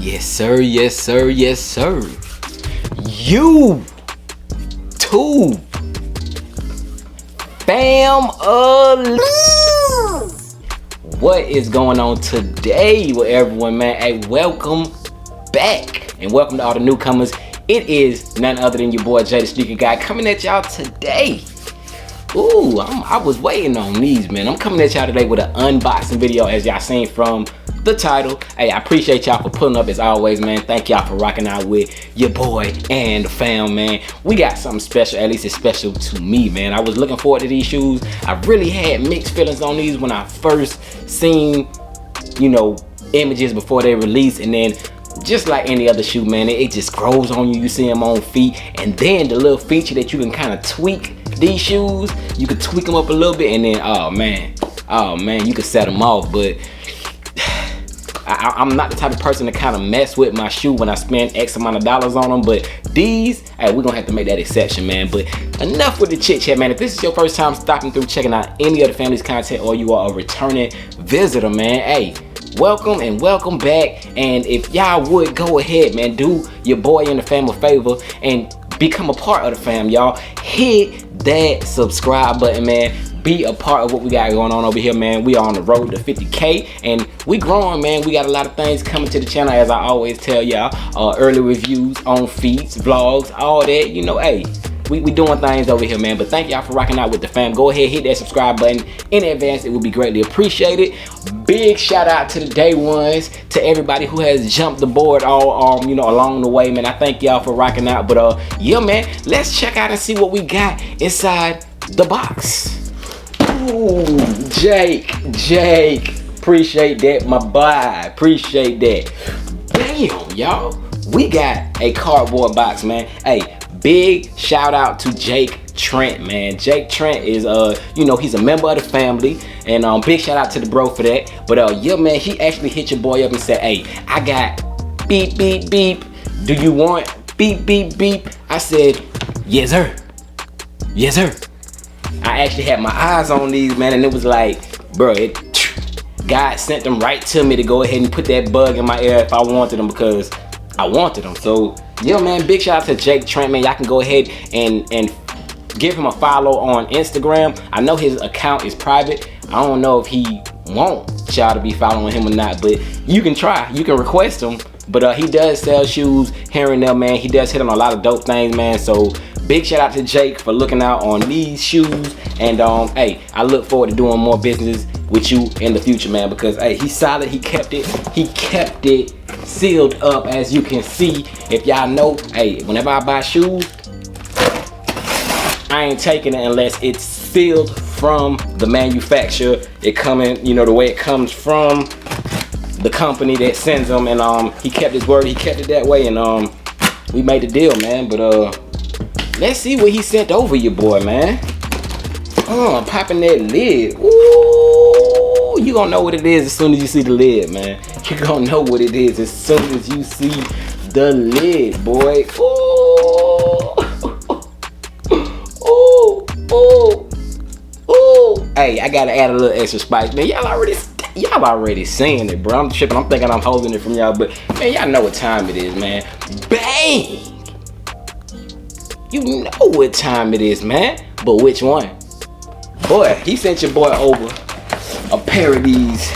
Yes, sir. Yes, sir. Yes, sir. YouTube family. What is going on today with everyone, man? Hey, welcome back and welcome to all the newcomers. It is none other than your boy Jay the Sneaker Guy coming at y'all today. Ooh, I was waiting on these, man. I'm coming at y'all today with an unboxing video, as y'all seen from the title. Hey, I appreciate y'all for pulling up as always, man. Thank y'all for rocking out with your boy and the fam, man. We got something special, at least it's special to me, man. I was looking forward to these shoes. I really had mixed feelings on these when I first seen, images before they released, and then just like any other shoe, man, it just grows on you. You see them on feet, and then the little feature that you can kind of tweak these shoes, you can tweak them up a little bit, and then oh man, you can set them off. But I'm not the type of person to kind of mess with my shoe when I spend X amount of dollars on them, but these, hey, we're gonna have to make that exception, man. But enough with the chit chat, man. If this is your first time stopping through, checking out any of the family's content, or you are a returning visitor, man, hey, welcome and welcome back. And if y'all would go ahead, man, do your boy and the fam a favor and become a part of the fam, y'all. Hit that subscribe button, man. Be a part of what we got going on over here, man. We are on the road to 50K and we growing, man. We got a lot of things coming to the channel, as I always tell y'all. Early reviews on feeds, vlogs, all that, hey, we doing things over here, man. But thank y'all for rocking out with the fam. Go ahead, hit that subscribe button in advance. It would be greatly appreciated. Big shout out to the day ones, to everybody who has jumped the board all along the way, man. I thank y'all for rocking out. But yeah, man, let's check out and see what we got inside the box. Ooh, Jake, appreciate that, my boy. Appreciate that. Damn, y'all, we got a cardboard box, man. Hey, big shout out to Jake Trent, man. Jake Trent is he's a member of the family, and big shout out to the bro for that. But yeah, man, he actually hit your boy up and said, hey, I got beep beep beep, do you want beep beep beep? I said, yes sir, yes sir. I actually had my eyes on these, man, and it was like, bro, God sent them right to me to go ahead and put that bug in my ear if I wanted them, because I wanted them. So yeah, man, big shout out to Jake Trent, man. Y'all can go ahead and give him a follow on Instagram. I know his account is private. I don't know if he wants y'all to be following him or not, but you can try. You can request him. But he does sell shoes here and there, man. He does hit on a lot of dope things, man. So big shout out to Jake for looking out on these shoes. And hey, I look forward to doing more business with you in the future, man, because hey, he's solid. He kept it sealed up, as you can see. If y'all know, hey, whenever I buy shoes, I ain't taking it unless it's sealed from the manufacturer. It coming, the way it comes from the company that sends them. And he kept his word. He kept it that way, and we made the deal, man. But let's see what he sent over your boy, man. Popping that lid. Ooh, you gonna know what it is as soon as you see the lid, man. You gonna know what it is as soon as you see the lid, boy. Ooh. Hey, I gotta add a little extra spice, man. Y'all already saying it, bro. I'm tripping. I'm thinking I'm holding it from y'all, but man, y'all know what time it is, man. Bang! You know what time it is, man. But which one? Boy, he sent your boy over a pair of these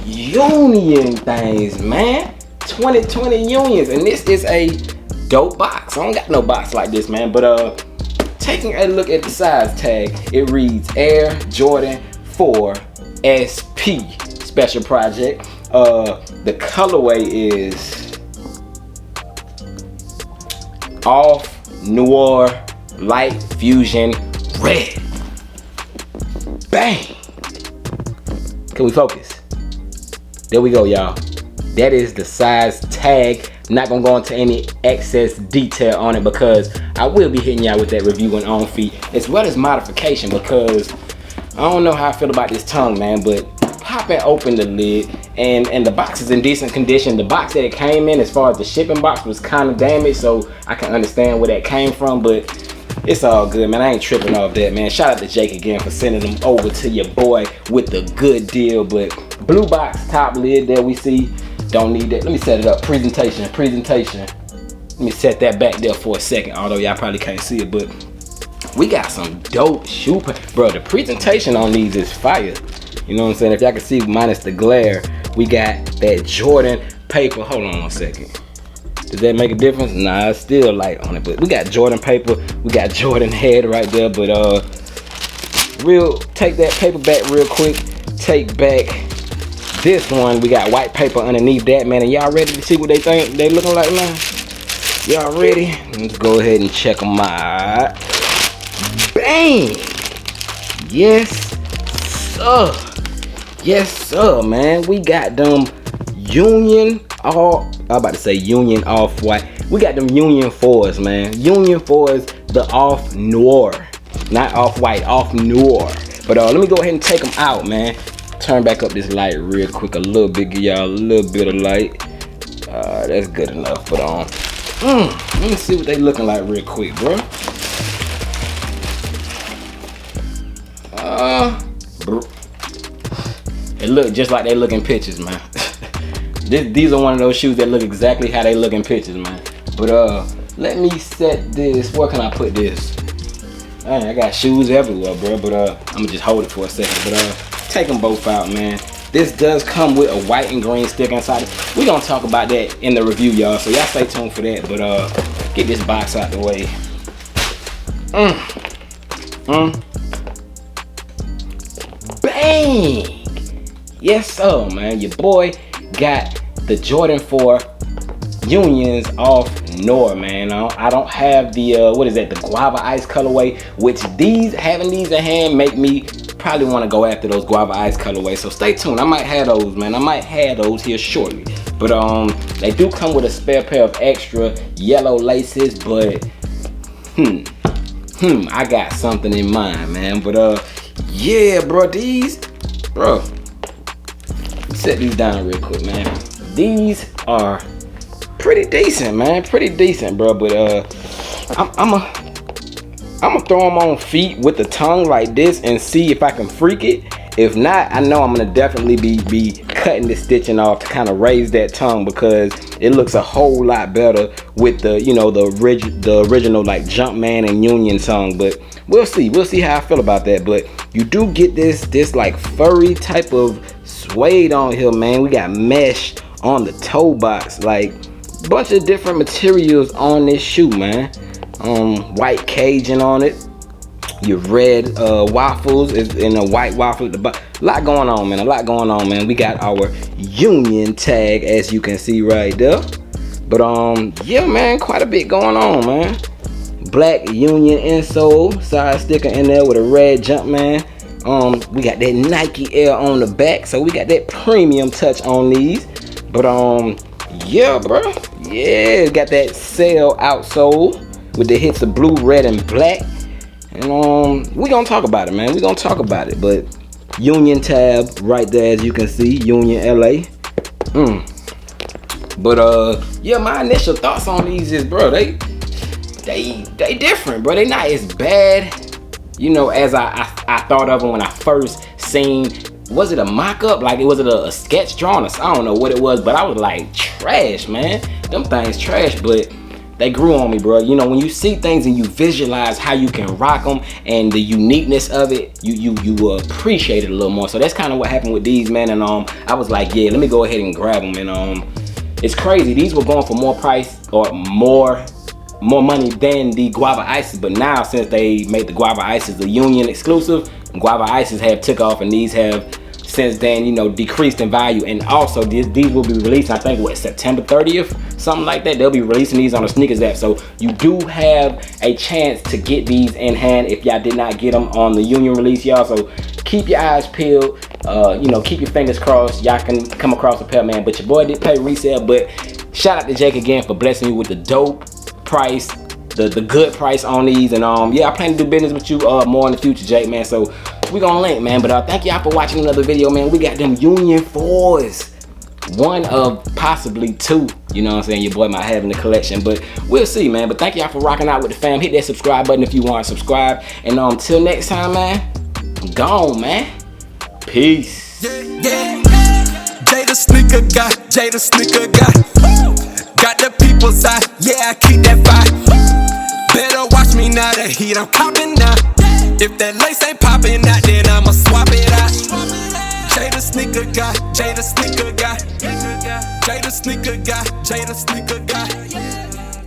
Union things, man. 2020 Unions, and this is a dope box. I don't got no box like this, man. But taking a look at the size tag, it reads Air Jordan 4 SP Special Project. The colorway is Off Noir Light Fusion Red. Bang! Can we focus? There we go, y'all. That is the size tag. I'm not gonna go into any excess detail on it because I will be hitting y'all with that review and on feet, as well as modification, because I don't know how I feel about this tongue, man. But popping open the lid, and the box is in decent condition. The box that it came in, as far as the shipping box, was kind of damaged, so I can understand where that came from. But it's all good, man. I ain't tripping off that, man. Shout out to Jake again for sending them over to your boy with the good deal. But blue box top lid there we see. Don't need that. Let me set it up. Presentation. Let me set that back there for a second, although y'all probably can't see it, but we got some dope shoe, bro. The presentation on these is fire. You know what I'm saying? If y'all can see minus the glare, we got that Jordan paper. Hold on one second. Does that make a difference? Nah, it's still light on it, but we got Jordan paper. We got Jordan head right there, but take that paper back real quick. Take back this one. We got white paper underneath that, man. And y'all ready to see what they think they looking like now? Y'all ready? Let's go ahead and check them out. Bang! Yes, sir. Yes, sir, man. We got them Union Union Off-White. We got them Union 4s, man. Union 4s, the Off Noir. Not Off-White, Off Noir. But let me go ahead and take them out, man. Turn back up this light real quick a little bit, give y'all a little bit of light. That's good enough. But let me see what they looking like real quick, bro. It look just like they look in pictures, man. These are one of those shoes that look exactly how they look in pictures, man. But let me set this. Where can I put this? Man, I got shoes everywhere, bro. But I'm gonna just hold it for a second. But take them both out, man. This does come with a white and green sticker inside it. We gonna talk about that in the review, y'all. So y'all stay tuned for that. But get this box out the way. Bang! Yes, sir, man. Your boy got the Jordan 4 Unions Off Noir, man. I don't have the what is that? The Guava Ice colorway. Which having these in hand make me probably want to go after those Guava Ice colorways. So stay tuned. I might have those, man. I might have those here shortly. But they do come with a spare pair of extra yellow laces. But I got something in mind, man. But yeah, bro, set these down real quick, man. These are pretty decent, man. Pretty decent, bro. But I'm gonna throw them on feet with the tongue like this and see if I can freak it. If not, I know I'm gonna definitely be cutting the stitching off to kind of raise that tongue, because it looks a whole lot better with the, you know, the original like Jumpman and Union tongue. But we'll see how I feel about that. But you do get this like furry type of suede on here, man. We got mesh on the toe box, like bunch of different materials on this shoe, man. White Cajun on it. Your red waffles is in a white waffle at the bottom. A lot going on, man. A lot going on, man. We got our Union tag, as you can see right there. But yeah, man, quite a bit going on, man. Black Union insole, side sticker in there with a red Jumpman. We got that Nike Air on the back, so we got that premium touch on these. But yeah, bro. Yeah, got that sail outsole with the hits of blue, red, and black. And we gonna talk about it, man. We gonna talk about it. But Union tab right there, as you can see, Union LA. But yeah, my initial thoughts on these is, bro, they different, bro. They not as bad, you know, as I thought of them when I first seen. Was it a mock-up? Like, was it a sketch drawing? I don't know what it was, but I was like, trash, man. Them things trash, but they grew on me, bro. You know, when you see things and you visualize how you can rock them and the uniqueness of it, you appreciate it a little more. So that's kind of what happened with these, man. And I was like, yeah, let me go ahead and grab them. And it's crazy. These were going for more price or more money than the Guava Ices, but now since they made the Guava Ices the Union exclusive, Guava Ices have took off, and these have since then, you know, decreased in value. And also these will be released, I think, what, September 30th, something like that. They'll be releasing these on the sneakers app, so you do have a chance to get these in hand if y'all did not get them on the Union release, y'all. So keep your eyes peeled, you know, keep your fingers crossed, y'all can come across a pair, man. But your boy did pay resale. But shout out to Jake again for blessing me with the dope price, the good price on these. And yeah, I plan to do business with you more in the future, Jake, man. So we gonna link, man. But thank y'all for watching another video, man. We got them Union 4s one of possibly two, you know what I'm saying, your boy might have in the collection, but we'll see, man. But thank y'all for rocking out with the fam. Hit that subscribe button if you want to subscribe. And till next time, man, I'm gone, man. Peace. Yeah. Jay the sneaker guy, Jay the sneaker guy. Got the people's eye, yeah, I keep that fire. Better watch me now, the heat I'm copping now. If that lace ain't popping out, then I'ma swap it out. Jay the sneaker guy, Jay the sneaker guy. Jay the sneaker guy, Jay the sneaker guy.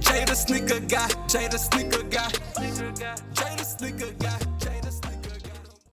Jay the sneaker guy, Jay the sneaker guy. Jay the sneaker guy.